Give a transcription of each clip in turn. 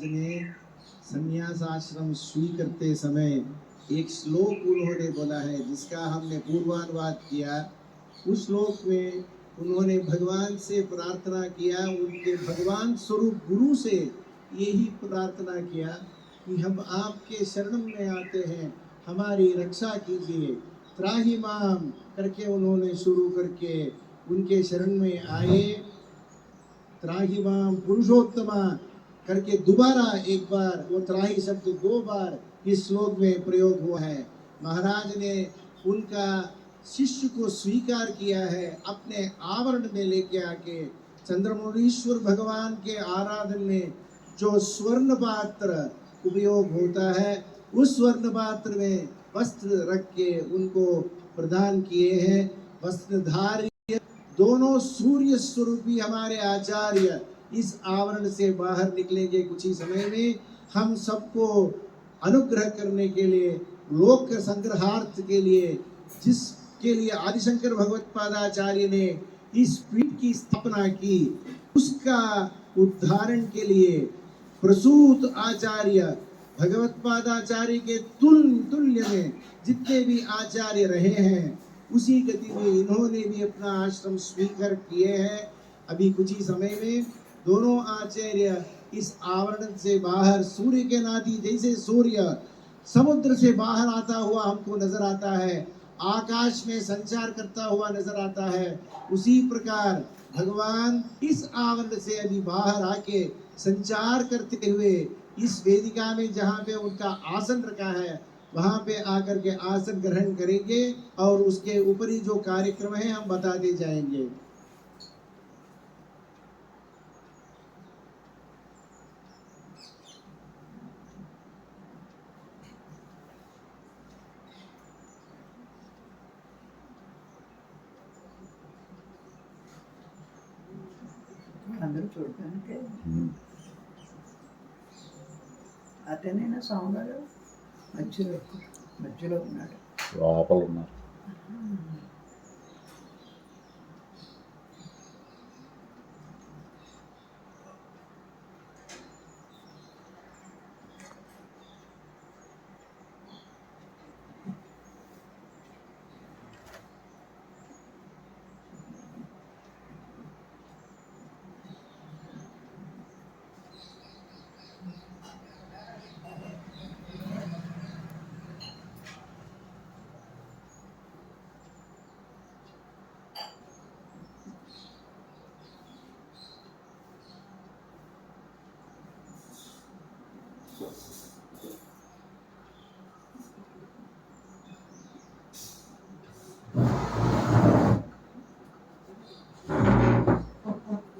महाराज ने संन्यास आश्रम स्वीकारते समय एक श्लोक उन्होंने बोला है जिसका हमने पूर्वानुवाद किया। उस श्लोक में उन्होंने भगवान से प्रार्थना किया, उनके भगवान स्वरूप गुरु से यही प्रार्थना किया कि हम आपके शरण में आते हैं, हमारी रक्षा कीजिए। त्राहि माम करके उन्होंने शुरू करके उनके शरण में आए। त्राहि माम पुरुषोत्तमा करके दोबारा एक बार, वो त्राहि शब्द 2 बार इस श्लोक में प्रयोग हुआ है। महाराज ने उनका शिष्य को स्वीकार किया है, अपने आवरण में लेके आके चंद्रमौलीश्वर भगवान के आराधन में जो स्वर्ण पात्र उपयोग होता है, उस स्वर्ण पात्र में वस्त्र रख के उनको प्रदान किए हैं। वस्त्रधारी दोनों सूर्य स्वरूपी हमारे आचार्य इस आवरण से बाहर निकलेंगे कुछ ही समय में। हम सबको अनुग्रह करने के लिए, लोक संग्रहार्थ के लिए, जिसके लिए आदिशंकर भगवत्पादाचार्य ने इस पीठ की स्थापना की, उसका उद्धारण के लिए प्रसूत आचार्य भगवत्पादाचार्य के तुल्य में जितने भी आचार्य रहे हैं, उसी गति में इन्होंने भी अपना आश्रम स्वीकार किए हैं। अभी कुछ ही समय में दोनों आचार्य इस आवरण से बाहर, सूर्य के नाती जैसे सूर्य समुद्र से बाहर आता हुआ हमको नजर आता है, आकाश में संचार करता हुआ नजर आता है, उसी प्रकार भगवान इस आवरण से अभी बाहर आके संचार करते हुए इस वेदिका में जहाँ पे उनका आसन रखा है वहाँ पे आकर के आसन ग्रहण करेंगे और उसके ऊपरी जो कार्यक्रम है हम बताते जाएंगे। అందరూ చూడటానికి అతనేనా స్వామి గారు మధ్యలో ఉన్నాడు, లోపల ఉన్నారు.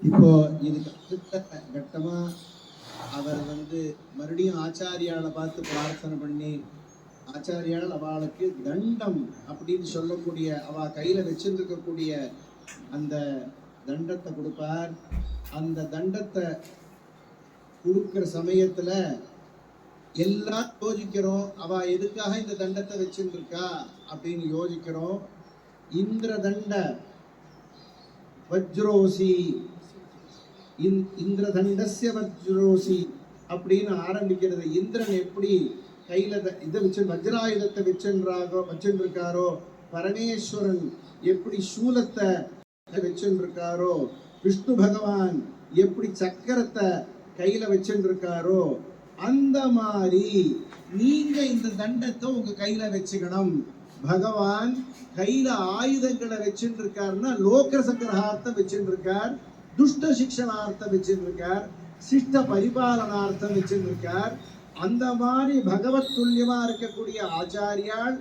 இப்போ இது கட்டமா அவர் மறுபடியும் ஆச்சாரியாளை பார்த்து பிரார்த்தனை பண்ணி, ஆச்சாரியால் அவளுக்கு தண்டம் அப்படின்னு சொல்லக்கூடிய அவ கையில வச்சிருக்கக்கூடிய அந்த தண்டத்தை கொடுப்பார். அந்த தண்டத்தை கொடுக்கிற சமயத்துல எல்லாம் யோசிக்கிறோம், அவ எதுக்காக இந்த தண்டத்தை வச்சிருக்கா அப்படின்னு யோசிக்கிறோம். இந்திர தண்ட வஜ்ரோசி, இந்திரதண்டஸ்ய வஜ்ரோசி அப்படின்னு ஆரம்பிக்கிறது. இந்திரன் எப்படி கையில இதை வச்சு வஜ்ராயுதத்தை வச்சுருக்காரோ, பரமேஸ்வரன் எப்படி சூலத்தை வச்சுருக்காரோ, விஷ்ணு பகவான் எப்படி சக்கரத்தை கையில வச்சுருக்காரோ, அந்த மாதிரி நீங்க இந்த தண்டத்தை உங்க கையில வச்சுக்கணும். பகவான் கையில ஆயுதங்களை வச்சுருக்காருன்னா லோக சங்கிரகார்த்தம் வச்சுருக்கார், துஷ்ட சிக்ஷனார்த்தம் வச்சிருக்கார், சிஷ்ட பரிபாலனார்த்தம் வச்சிருக்கார். அந்த மாதிரி பகவத் துல்லியமா இருக்கக்கூடிய ஆச்சாரியால்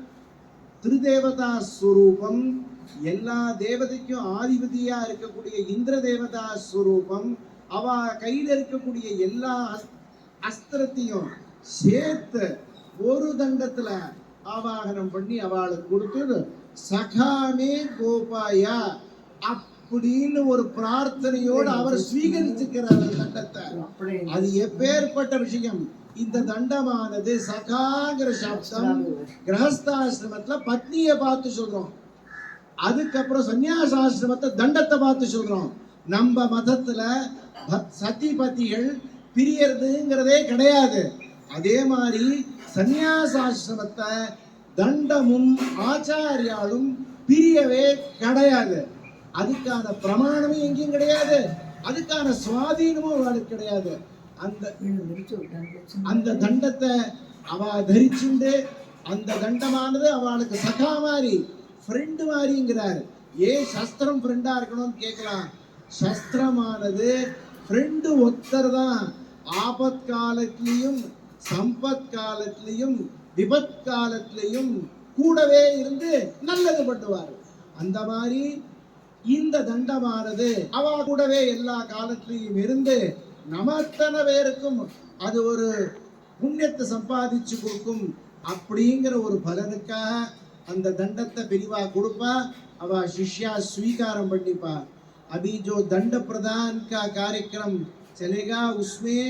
திரிதேவதா ஸ்வரூபம், எல்லா தேவதைக்கும் ஆதிபதியா இருக்கக்கூடிய இந்திர தேவதா ஸ்வரூபம், அவ கையில இருக்கக்கூடிய எல்லா அஸ்திரத்தையும் சேர்த்து ஒரு தண்டத்துல ஆவாகனம் பண்ணி அவளுக்கு கொடுத்து சகாமே கோபாயா அப்படின்னு ஒரு பிரார்த்தனையோடு அவர் ஸ்வீகரிச்சுக்கிறார் தண்டத்தை. அது எப்பேற்பட்ட விஷயம்! இந்த தண்டமானது சகாங்கிற சப்தம் கிரகஸ்தாசிரமத்துல பத்னியை பார்த்து சொல்றோம், அதுக்கப்புறம் சன்னியாசாசிரமத்தை தண்டத்தை பார்த்து சொல்றோம். நம்ம மதத்துல சதிபதிகள் பிரியறதுங்கிறதே கிடையாது. அதே மாதிரி சந்நியாசாசிரமத்தை தண்டமும் ஆச்சாரியாலும் பிரியவே கிடையாது. அதுக்கான பிரமாணமும் எங்கேயும் கிடையாது, அதுக்கான சுவாதீனமும் அவளுக்கு கிடையாது. அந்த தண்டத்தை அவ தரிச்சுண்டு அந்த தண்டமானது அவளுக்கு சகா மாதிரி, ஃப்ரெண்டு மாதிரிங்கிறார். ஏன் சஸ்திரம் ஃப்ரெண்டா இருக்கணும்னு கேட்கலாம். சஸ்திரமானது ஃப்ரெண்டு ஒருத்தர் தான். ஆபத் காலத்திலையும் சம்பத் காலத்திலையும் விபத் காலத்திலையும் கூடவே இருந்து நல்லது பண்ணுவார். அந்த மாதிரி இந்த தண்டமானது அவ கூடவே எல்லா காலத்திலையும் இருந்து நமத்தன பேருக்கும் அது ஒரு புண்ணியத்தை சம்பாதிச்சு கொடுக்கும். அப்படிங்கிற ஒரு பலனுக்காக அந்த தண்டத்தை பிரிவா கொடுப்பா, அவ शिष्या स्वीकारम பண்ணிப்பா. अभी जो दंड प्रदान का कार्यक्रम चलेगा उसमें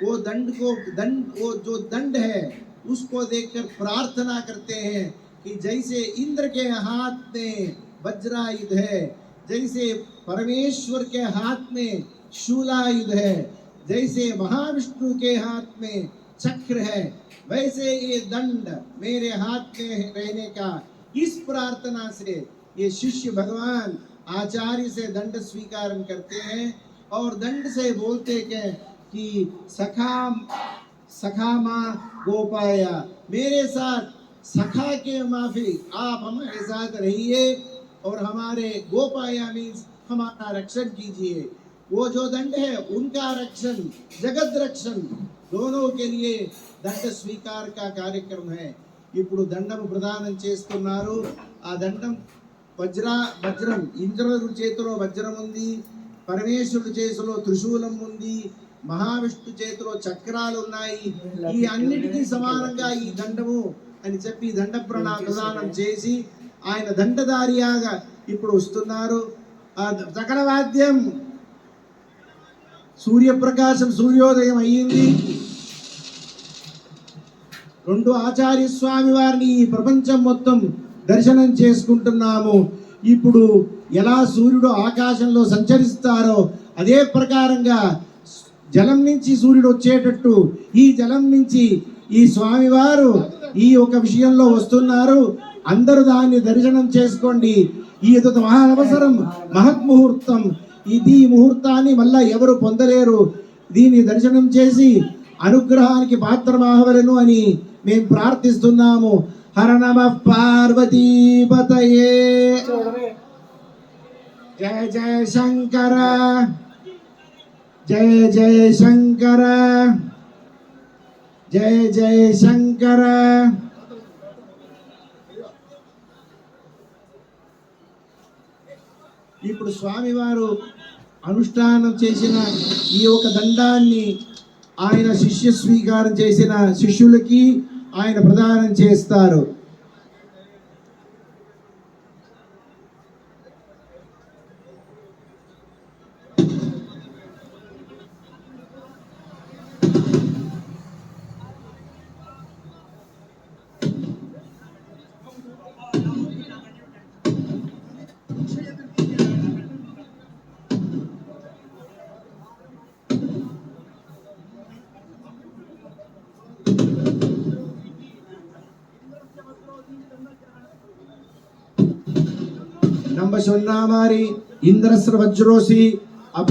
वो जो दंड है उसको देखकर प्रार्थना करते हैं कि जैसे इंद्र के हाथ में वज्रायुध है, जैसे परमेश्वर के हाथ में शूलायुध है, जैसे महाविष्णु के हाथ में चक्र है, वैसे ये दंड मेरे हाथ में रहने का, इस प्रार्थना से ये शिष्य भगवान आचार्य से दंड स्वीकार करते हैं और दंड से बोलते हैं कि सखा माँ गोपाया, मेरे साथ सखा के माफी आप हमारे साथ रहिए और हमारे गोपाया मीन्स हमारा रक्षण कीजिए. वो जो दंड है उनका रक्षण, जगत रक्षण दोनों के लिए दंड स्वीकार का कार्यक्रम है. ఇప్పుడు దండం ప్రదానం చేస్తున్నారు. ఆ దండం వజ్రం, ఇంద్రుడి చేతిలో వజ్రం ఉంది, పరమేశ్వరుడి చేతిలో త్రిశూలం ఉంది, మహావిష్ణు చేతిలో చక్రాలు ఉన్నాయి. ఈ అన్నిటికీ సమానంగా ఈ దండము అని చెప్పి దండ ప్రదానం చేసి ఆయన దండధారియాగా ఇప్పుడు వస్తున్నారు. ఆ సకల వాద్యం సూర్యప్రకాశం, సూర్యోదయం అయ్యింది. రెండు ఆచార్య స్వామి వారిని ఈ ప్రపంచం మొత్తం దర్శనం చేసుకుంటున్నాము. ఇప్పుడు ఎలా సూర్యుడు ఆకాశంలో సంచరిస్తారో అదే ప్రకారంగా జలం నుంచి సూర్యుడు వచ్చేటట్టు ఈ జలం నుంచి ఈ స్వామివారు ఈ ఒక విషయంలో వస్తున్నారు. అందరూ దాన్ని దర్శనం చేసుకోండి. ఈ మహానవసరం మహత్ముహూర్తం. ఈ ముహూర్తాన్ని మళ్ళా ఎవరు పొందలేరు. దీన్ని దర్శనం చేసి అనుగ్రహానికి పాత్రమావలను అని మేము ప్రార్థిస్తున్నాము. హర నమః పార్వతీపతయే. జయ జయ శంకర, జయ జయ శంకర, జయ జయ శంకర. ఇప్పుడు స్వామివారు అనుష్ఠానం చేసిన ఈ ఒక దండాన్ని ఆయన శిష్య స్వీకారం చేసిన శిష్యులకి ఆయన ప్రదానం చేస్తారు. नंबर इंद्रस्र वज्रोसी अब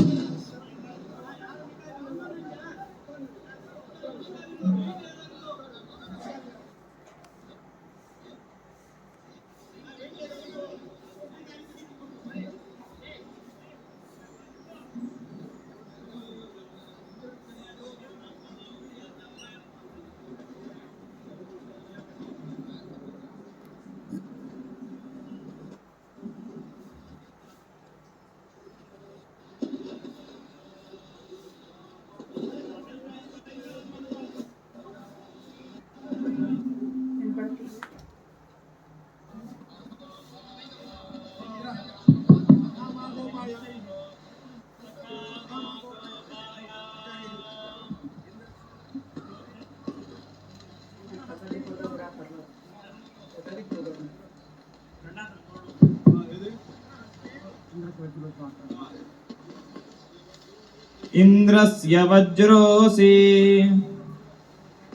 इंद्रस्य वज्रोऽसि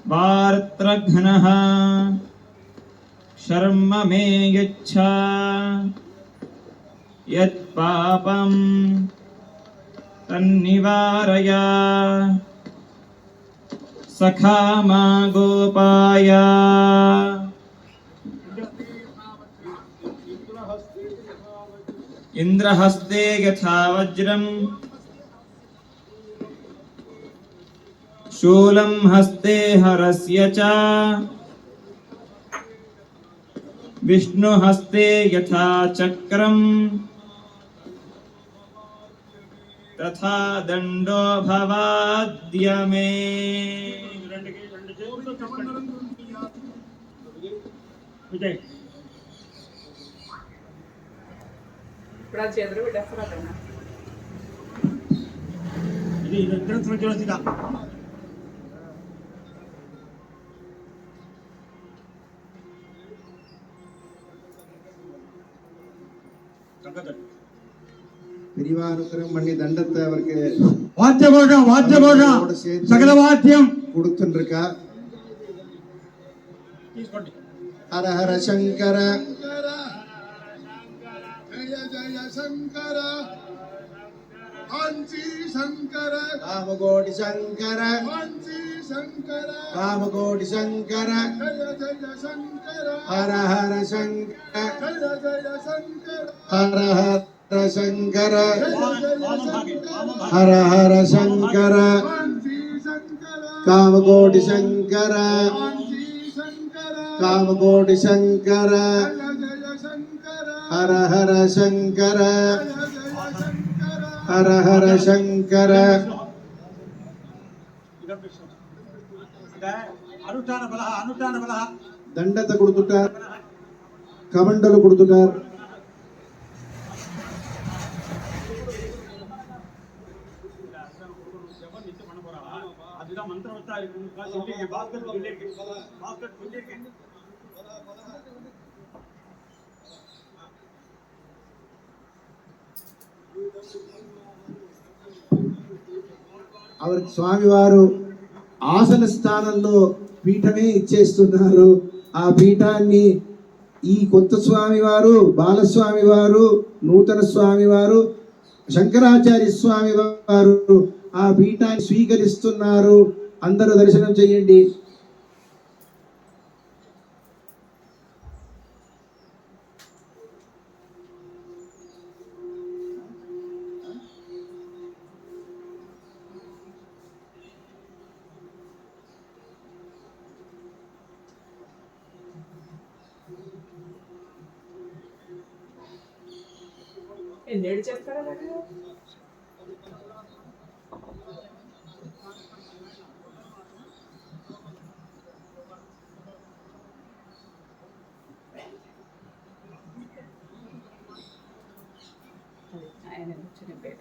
वार्त्रघ्नः शर्म मे यच्छ यत्पापं तन्निवारय सखा मा गोपाय इंद्रहस्ते यथा वज्रं शूलं हस्ते हरस्य च विष्णुहस्ते यथा चक्रं तथा दंडो भवाद्य मे। ఇప్పుడు అది చేతులు పెట్టేస్తారు అతను பெரியவானுக்கிறம் பண்ணி தண்டத்தை அவருக்கு வாத்தியகோஷம் சகல வாத்தியம் கொடுத்துருக்கா. ஹர ஹர சங்கர జయ జయ శంకర కాంచీ శంకర కామకోటి శంకర కాంచీ శంకర కామకోటి శంకర జయ జయ శంకర హర హర శంకర జయ జయ శంకర హర హర శంకర జయ జయ శంకర హర హర శంకర కాంచీ శంకర కామకోటి శంకర కాంచీ శంకర కామకోటి శంకర జయ జయ శంకర హర హర శంకర జయ జయ శంకర హర హర శంకర. అనుష్ఠాన బల దండత కొడుతుంటారు, కమండలు కొడుతుంటారు. అవరికి స్వామివారు ఆసన స్థానంలో పీఠమే ఇచ్చేస్తున్నారు. ఆ పీఠాన్ని ఈ కొత్త స్వామివారు, బాలస్వామి వారు, నూతన స్వామి వారు, శంకరాచార్య స్వామి వారు ఆ పీఠాన్ని స్వీకరిస్తున్నారు. అందరూ దర్శనం చేయండి. ఎన్నేడు చేస్తారా అలాగే ఆయన వచ్చిన పేట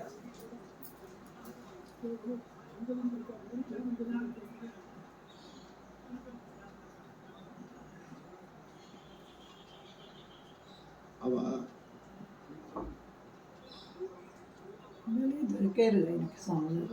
దొరికారు ఆయనకి స్వాములు.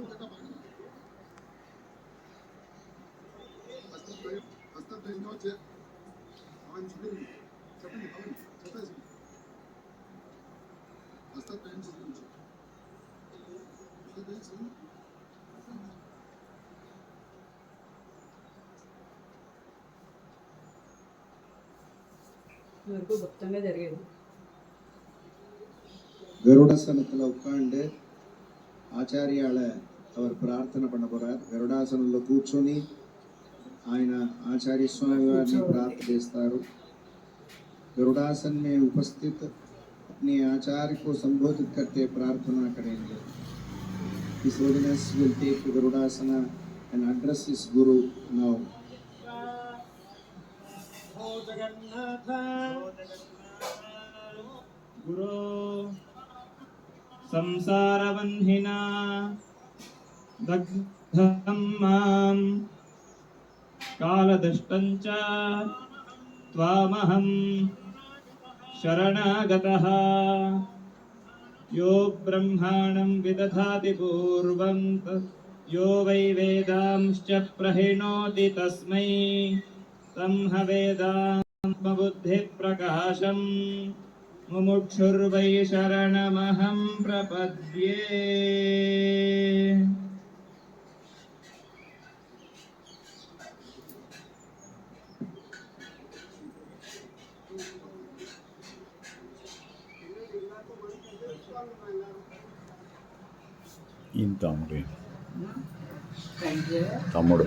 వరకు గుప్తంగా జరిగేది. கருடாசனத்தில் உட்காந்து ఆచార్యాల அவர் ప్రార్థన பண்ண போறார். గరుడాసనంలో కూర్చొని ఆయన आचार्य स्वामी वारिని प्राप्त చేస్తారు. गरुड़ासन में उपस्थित अपने आचार्य को संबोधित करते प्रार्थना करेंगे. His Holiness will take the Garudasana and address his Guru now. गुरु संसारबन्धिना दग्धं मां कालदष्टं च त्वामहं शरणागतः यो ब्रह्माणं विदधाति पूर्वं यो वै वेदांश्च प्रहिणोति तस्मै तं ह वेदात्मबुद्धिप्रकाशम् मुमुक्षुर्वै शरणमहं प्रपद्ये. ఈయన తమ్ముడు థ్యాంక్ యూ. తమ్ముడు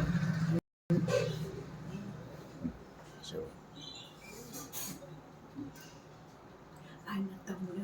ఆయన తమ్ముడు.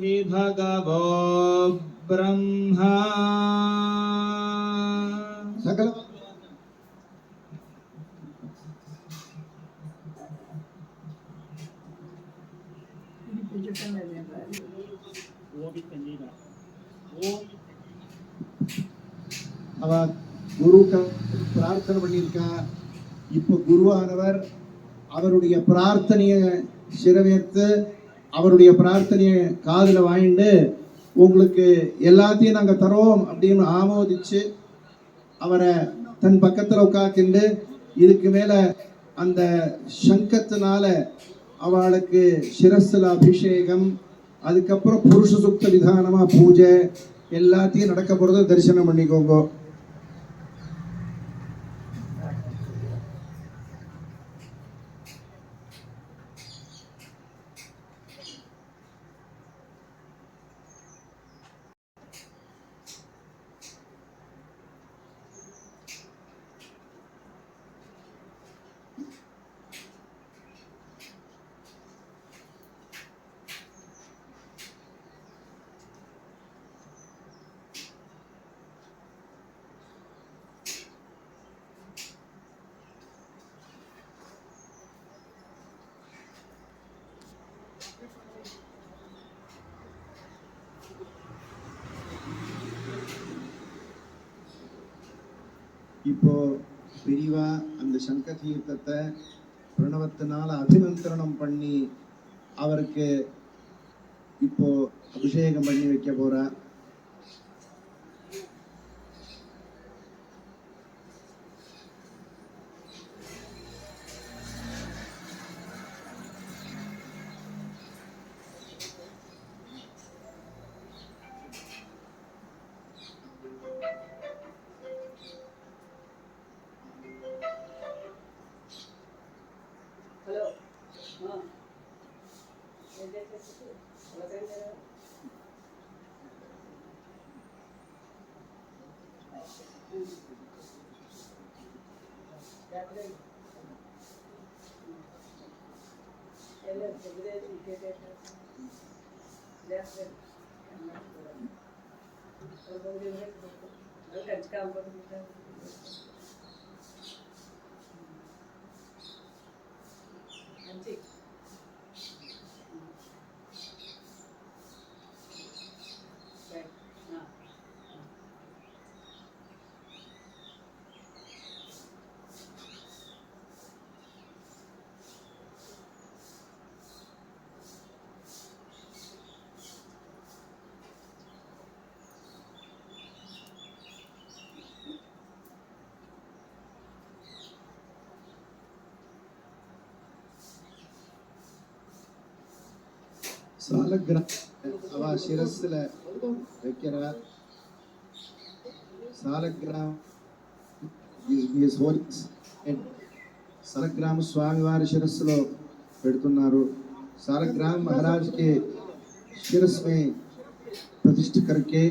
हि भगवो ब्रह्मा सकल ఇది పిచ్చటం లేదు. அவ குருவுக்கு பிரார்த்தனை பண்ணியிருக்கா. இப்போ குருவானவர் அவருடைய பிரார்த்தனையை சிறவேற்று அவருடைய பிரார்த்தனையை காதில் வாங்கிட்டு உங்களுக்கு எல்லாத்தையும் நாங்கள் தரோம் அப்படின்னு ஆமோதிச்சு அவரை தன் பக்கத்தில் உட்காக்கிண்டு இதுக்கு மேலே அந்த சங்கத்தினால அவளுக்கு சிரஸ்ல அபிஷேகம், அதுக்கப்புறம் புருஷ சுக்த விதானமாக பூஜை எல்லாத்தையும் நடக்க போகிறத தரிசனம் பண்ணிக்கோங்க. இப்போ பெரியவா அந்த சங்க தீர்த்தத்தை பிரணவத்தினால அபிமந்திரணம் பண்ணி அவருக்கு இப்போ அபிஷேகம் பண்ணி வைக்க போறா. హలో. ఏం చేసేసి అలాగే அவ சிரஸ்ல வைக்கிறார். సాలగ్రామ సాలగ్రామ స్వామివారి శిరస్సులో పెడుతున్నారు. सालग्राम महाराज के शिरस में प्रतिष्ठित करके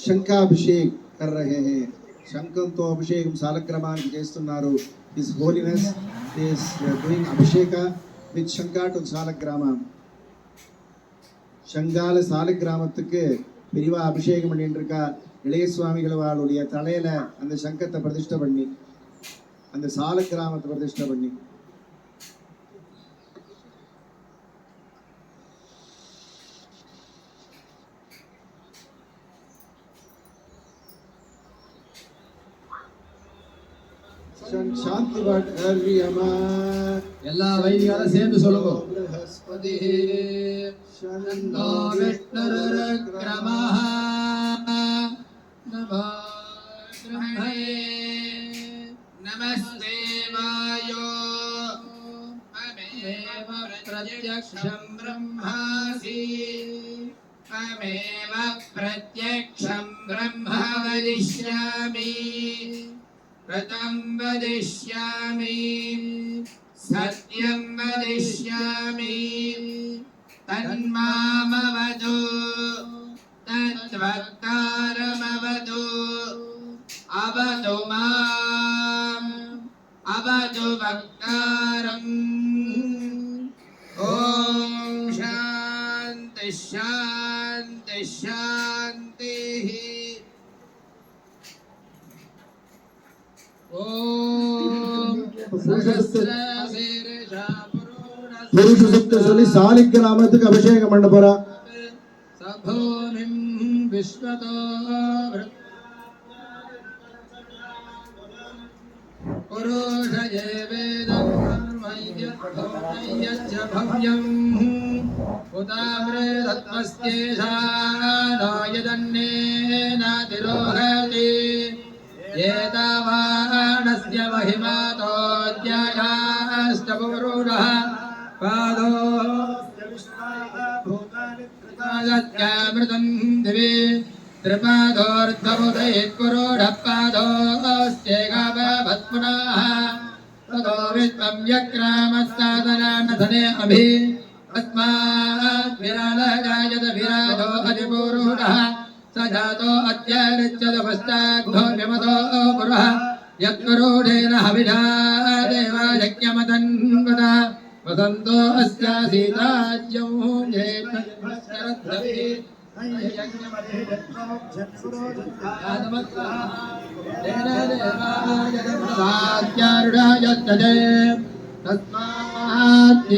शंखाभिषेक कर रहे हैं శంఖంతో అభిషేకం సాలగ్రామానికి చేస్తున్నారు హిస్ హోలీనెస్ ఇస్ డూయింగ్ అభిషేక విత్ శంఖాటు சாலக்கிராமம் சங்கால சாலக்கிராமத்துக்கு பெரியவா அபிஷேகம் பண்ணிட்டு இருக்கா இளைய சுவாமிகள் அவளுடைய தலையில அந்த சங்கத்தை பிரதிஷ்டை பண்ணி அந்த சாலக்கிராமத்தை பிரதிஷ்டை பண்ணி சாந்தி பாட் ஹரியமா எல்லா வைதிகாலும் சேர்ந்து சொல்லுங்க. बृहस्पति नो विष्णुरुक्रमः नमो ब्रह्मणे नमस्ते वायो त्वमेव प्रत्यक्षं ब्रह्मासि त्वमेव प्रत्यक्षं ब्रह्म वदिष्यामि व्रतं वदिष्यामि सत्यं वदिष्यामि तन्मामवतु तद्वक्तारमवतु अवतु माम् अवतु वक्तारम् ॐ शान्ति शान्ति शान्तिः ॐ सहस्रशीर्षा புருஷ சுத்த சொல்லி சாலிக்கிராமத்துக்கு அபிஷேகம் பண்ண போறா சபோமிம் விஸ்வதோ புருஷயே வேதம் கர்மய்யச்ச பவ்யம் உதாமிரதத்மஸ்தேஷாநாயதன்னேனாதிரோஹதி ஏதாவானஸ்ய மகிமாதோத்யாயாஸ்தபுருடः पादो भूतानित्रितायत्यामृतं दिवे त्रिपादोर्ध्वमुदयत्पुरोढपादोऽस्त्येकाभवत्पुनः ततो विश्वं व्यक्रामस्सादनानधने अभि तस्मात् विरालजायत विराजो अधिपुरुषः स जातो अत्यारिच्यत पश्चाद्धो विमतो पुरः यत्पुरुषेण हविषा देवा यज्ञमतन्वता वसंतो अस्या सीताज्यं जेतश्रद्धवे यज्ञमदेवायत्तजे तस्मात्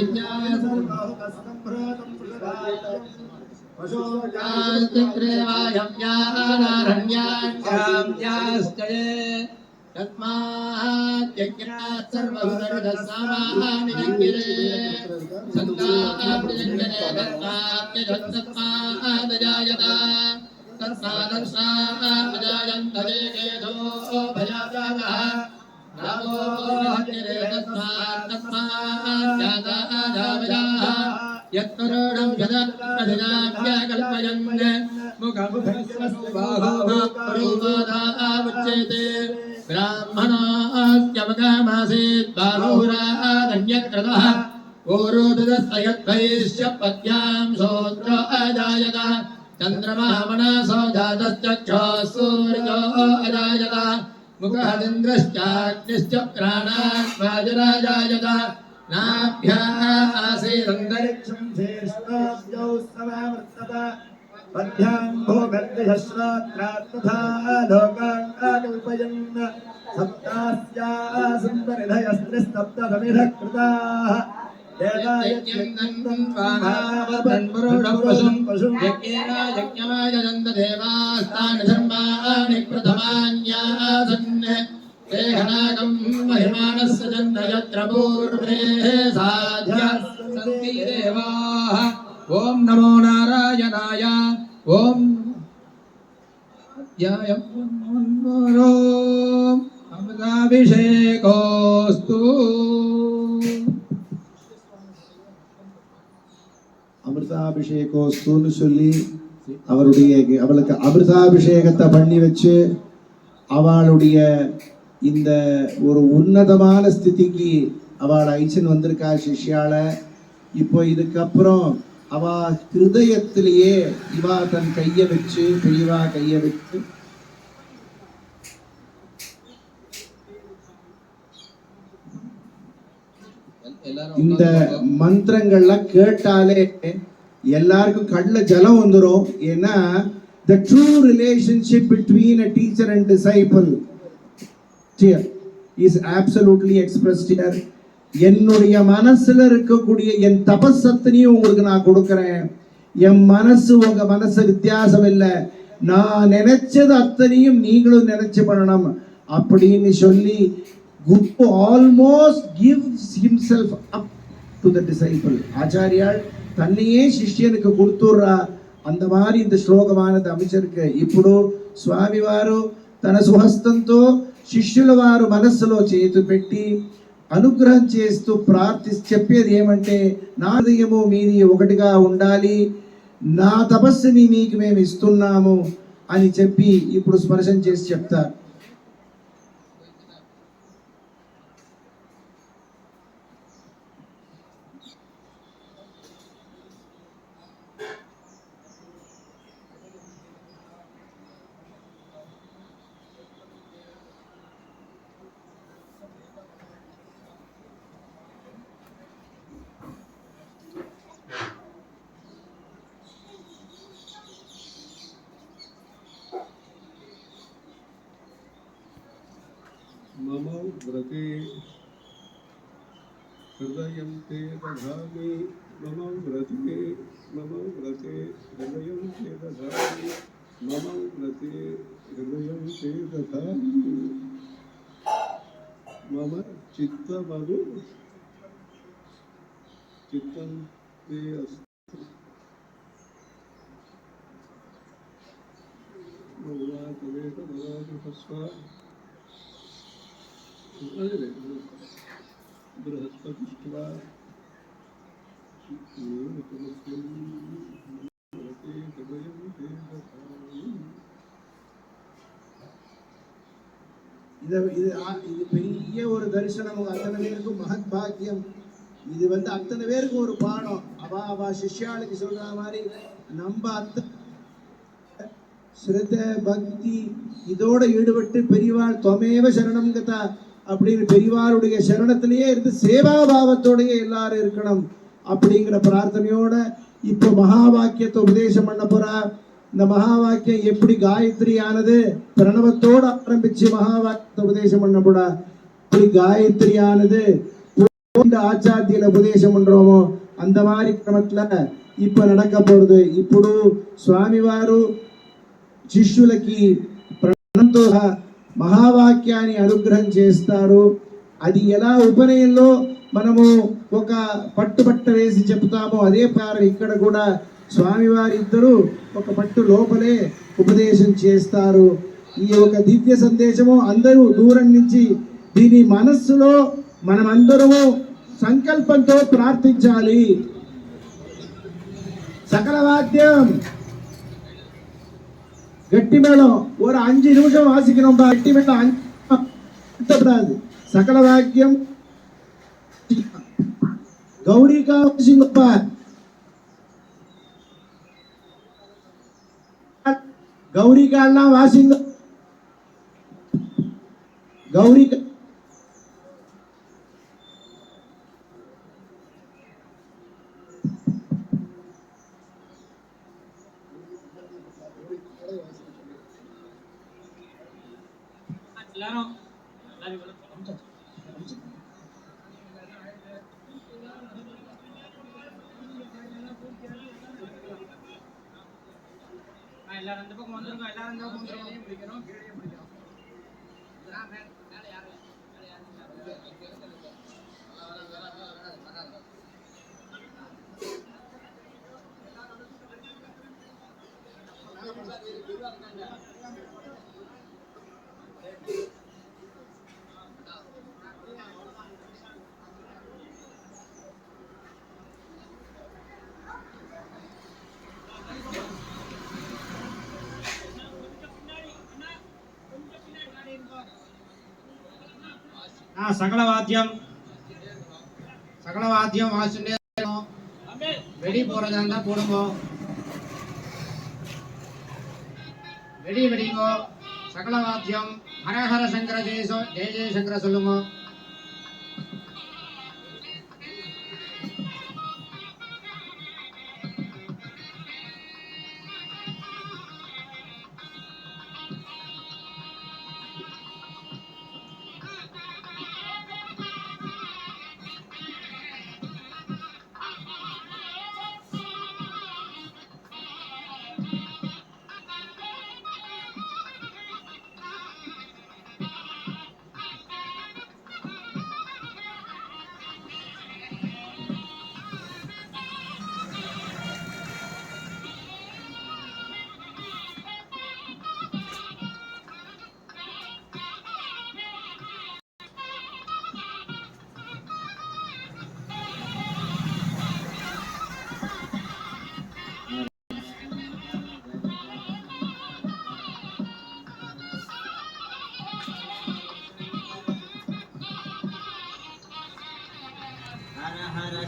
जिज्ञासारण्यारण्याश्चये तस्मात् यज्ञात् सर्वभूतविदस्सामानि यज्ञरे सन्ताद्यज्ञरे तस्मात् तस्मादर्शाजायन्त देकेशो भयाजातः रामो हन्यरे तस्मात् जाताजावयाः यत्परोढं यदाभिनाभ्यकल्पयन् मुखमुखस्वभावोदामुच्यते ब्राह्मणास्त्यवगामासीत् बाहुरादन्यक्रतः ओरोदस्तयद्वैश्च पद्यां शोद्र अजायत चन्द्रमा मनसो जातश्चक्षुः सूर्यो अजायत मुखदिन्द्रश्चाग्निश्च प्राणात्वाजराजायत नाभ्याः आसीदन्तरिक्षं शेषाभ्यौ समावर्तत पद्भ्यां भोगर्दिश्रोत्रात् तथा लोकान् आकल्पयन् सप्तास्यासन् परिधयस्त्रिस्तप्तसमिधः कृताः देवास्तानि धर्माणि प्रथमान्यासन् देहनागं महिमानस्य जन्म यत्र पूर्वे साध्या सन्ति देवाः ॐ नमो नारायणाय ॐ याय अमृताभिषेकोऽस्तु அமிர்தாபிஷேகோஸ்துன்னு சொல்லி அவளுக்கு அமிர்தாபிஷேகத்தை பண்ணி வச்சு அவளுடைய இந்த ஒரு உன்னதமான ஸ்திதிக்கு அவள் ஐச்சன் வந்திருக்கா சிஷ்யால. இப்போ இதுக்கப்புறம் அவ ஹிருதயத்திலேயே இவா தன் கையை வச்சு பெரியவா கையை வச்சு இந்த மந்திரங்கள்லாம் கேட்டாலே எல்லாருக்கும் கண்ணுல ஜலம் வந்துரும். ஏன்னா the true relationship between a teacher and disciple here is absolutely expressed here. என்னுடைய மனசுல இருக்கக்கூடிய என் தபசத்தினையும் உங்களுக்கு நான் கொடுக்கிறேன். என் மனசு உங்க மனசு வித்தியாசம் இல்லை. நான் நினைச்சது அத்தனையும் நீங்களும் நினைச்சு பண்ணணும் அப்படின்னு சொல்லி Guru almost gives himself up to the disciple. ఆచార్యాల్ తన్నియే శిష్యునికి గుర్తుర్రా. అంత మారి ఇంత శ్లోకమానది அமைச்சிருக்கு. ఇప్పుడు స్వామి వారు తన సుహస్తంతో శిష్యుల వారు మనస్సులో చేతు పెట్టి అనుగ్రహం చేస్తూ చెప్పేది ఏమంటే నా హృదయము మీది ఒకటిగా ఉండాలి, నా తపస్సుని మీకు మేము ఇస్తున్నాము అని చెప్పి ఇప్పుడు స్పర్శం చేసి చెప్తారు. मम व्रते हृदयं ते दधामि मम व्रते हृदयं ते दधामि मम व्रते हृदयं ते दधामि मम चित्तमनु चित्तं ते अस्ति भगवान् बृहस्पतिष्ठा இது பெரிய ஒரு தரிசனம். அத்தனை பேருக்கும் மகத் பாக்கியம். இது அத்தனை பேருக்கும் ஒரு பாடம். அவ சிஷ்யாளுக்கு சொல்ற மாதிரி நம்ம ஸ்ரத்த பக்தி இதோட ஈடுபட்டு பெரியவாள் தொமேவ சரணம் கதா அப்படின்னு பெரியவாளுடைய சரணத்திலேயே இருந்து சேவாபாவத்தோடய எல்லாரும் இருக்கணும் அப்படிங்கிற பிரார்த்தனையோட இப்போ மகா வாக்கியத்தை உபதேசம் பண்ண போறா. இந்த மகா வாக்கியம் எப்படி காயத்ரி ஆனது பிரணவத்தோடு ஆரம்பிச்சு மகா வாக்கியத்தை உபதேசம் பண்ண போடா. இப்படி காயத்ரி ஆனது ஆச்சாத்தியில உபதேசம் பண்றோமோ அந்த மாதிரி கிரமத்துல இப்ப நடக்க போறது. ఇప్పుడు స్వామి వారు శిష్యులకి ప్రణంతో మహావాక్యాన్ని అనుగ్రహం చేస్తారు. అది ఎలా ఉపనయంలో మనము ఒక పట్టుబట్ట వేసి చెప్తామో అదే ప్రకారం ఇక్కడ కూడా స్వామివారి ఇద్దరు ఒక పట్టు లోపలే ఉపదేశం చేస్తారు. ఈ ఒక దివ్య సందేశము అందరూ దూరం నుంచి దీని మనస్సులో మనమందరము సంకల్పంతో ప్రార్థించాలి. సకల వాద్యం கட்டி மேளம் ஒரு 5 நிமிஷம் வாசிக்கணும். கட்டி மேளம் அஞ்சப்படாது. சகல வாக்கியம் கௌரிகா வாசிங்கப்பா. கௌரிகாலாம் வாசிங்க. கௌரிகா எல்லாரும் எல்லாரும் அந்த பக்கம் வந்துருங்க. எல்லாரும் இந்த பக்கம் வந்துருங்க. பிடிக்கிறோம் கீழே பிடிக்கிறோம். சகல வாத்தியம் வாசிட்டே வெடி போறதா இருந்தா போடுங்க. வெடி வெடிங்க. சகல வாத்தியம் ஹரஹர சங்கர ஜெய ஜெய சங்கர சொல்லுங்க.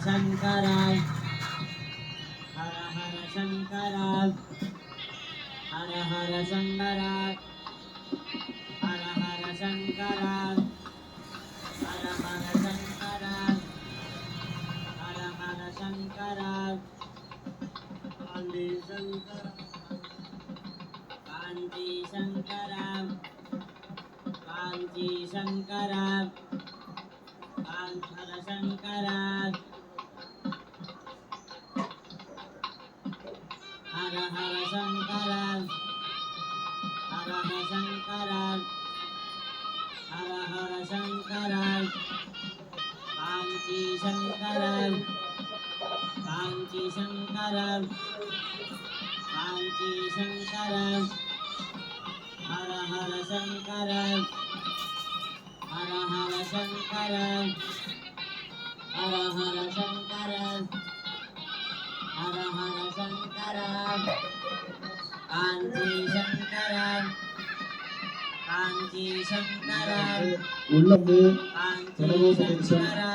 शंकरा हर हर शंकरा हर हर शंकरा हर हर शंकरा हर हर शंकरा हर हर शंकरा कांची शंकरा कांची शंकरा कांची शंकरा हर शंकरा हर हर शंकरा हर हर शंकरा हर हर शंकरा कांची शंकरा कांची शंकरा कांची शंकरा हर हर शंकरा हर हर शंकरा हर हर शंकरा हर हर शंकरा कांची शंकरा कांची शंकरा உள்ளம்பு कांची பிரணவோபதேசம் शंकरा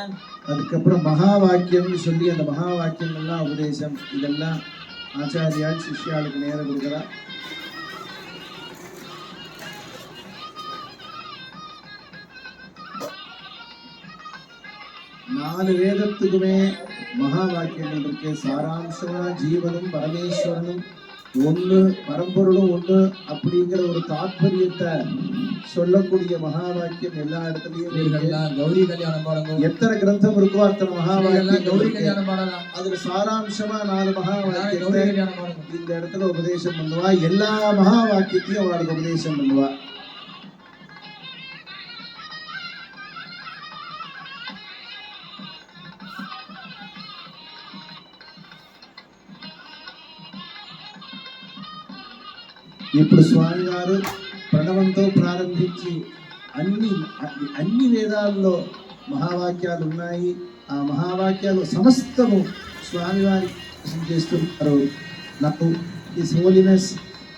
அதுக்கப்புறம் மகா வாக்கியம்னு சொல்லி அந்த மகா வாக்கியங்கள்லாம் உபதேசம் இதெல்லாம் ஆச்சாரியால் சிஷ்யாளுக்கு நேரம் கொடுக்குறா. நாலு வேதத்துக்குமே மகா வாக்கியங்கள் இருக்கு. சாராம்சமா ஜீவனும் பரமேஸ்வரனும் ஒன்று, பரம்பொருளும் ஒன்று அப்படிங்கிற ஒரு தாற்பயத்தை சொல்லக்கூடிய மகா வாக்கியம் எல்லா இடத்துலயும் இருக்கு. கௌரி கல்யாணம் பாடங்க. எத்தனை கிரந்தம் இருக்கோ அத்தனை மகா வாக்கியம் கௌரி இருக்கு. கல்யாணம் பாடலாம். அதுல சாராம்சமா 4 மகா கௌரி வாக்கியத்தை கல்யாணம் பாடங்க. இந்த இடத்துல உபதேசம் பண்ணுவா. எல்லா மகா வாக்கியத்தையும் அவளுக்கு உபதேசம் பண்ணுவா. ఇప్పుడు స్వామి గారు ప్రణవంతో ప్రారంభించి అన్ని వేదాల్లో మహావాక్యాలు ఉన్నాయి. ఆ మహావాక్యాలు సమస్తము స్వామివారి చేస్తున్నారు. నాకు his holiness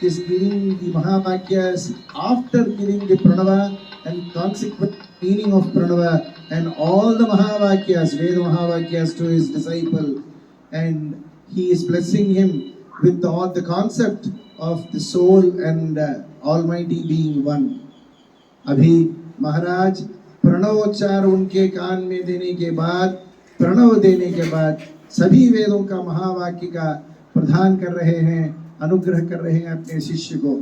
is giving the Mahavakyas after giving the Pranava and consequent meaning of Pranava and all the Mahavakyas, Veda Mahavakyas to his disciple, and he is blessing him with all the concept of the soul and Almighty being one. अभी महाराज प्रणवोच्चार उनके कान में देने के बाद, प्रणव देने के बाद सभी वेदों का महावाक्य का प्रदान कर रहे हैं, अनुग्रह कर रहे हैं अपने शिष्य को.